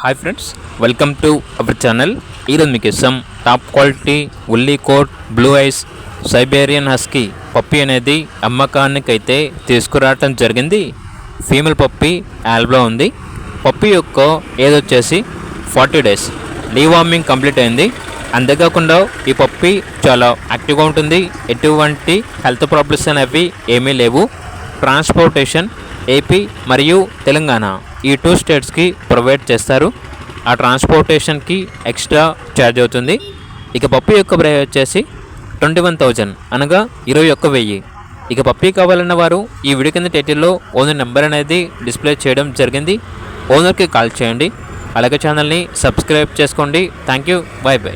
Hi friends, welcome to our channel. ఈరోజు మీకు ఇస్తాం top quality woolly coat blue eyes Siberian husky puppy అనేది అమ్మకానికి అయితే తీసుకురావటం జరిగింది. ఫీమేల్ పప్పి ఆల్బ్లో ఉంది. పప్పి యొక్క ఏజ్ వచ్చేసి 40 days. డీవార్మింగ్ కంప్లీట్ అయింది. అంతేకాకుండా ఈ పప్పి చాలా యాక్టివ్గా ఉంటుంది. ఎటువంటి హెల్త్ ప్రాబ్లమ్స్ అనేవి ఏమీ లేవు. ట్రాన్స్పోర్టేషన్ ఏపీ మరియు తెలంగాణ ఈ 2 స్టేట్స్కి ప్రొవైడ్ చేస్తారు. ఆ ట్రాన్స్పోర్టేషన్కి ఎక్స్ట్రా ఛార్జ్ అవుతుంది. ఇక పప్పి యొక్క ప్రైస్ వచ్చేసి 21,000 అనగా 21,000. ఇక పప్పి కావాలన్న వారు ఈ వీడియో కింద టైటిల్లో ఓనర్ నెంబర్ అనేది డిస్ప్లే చేయడం జరిగింది. ఓనర్కి కాల్ చేయండి. అలాగే ఛానల్ని సబ్స్క్రైబ్ చేసుకోండి. Thank you. By by.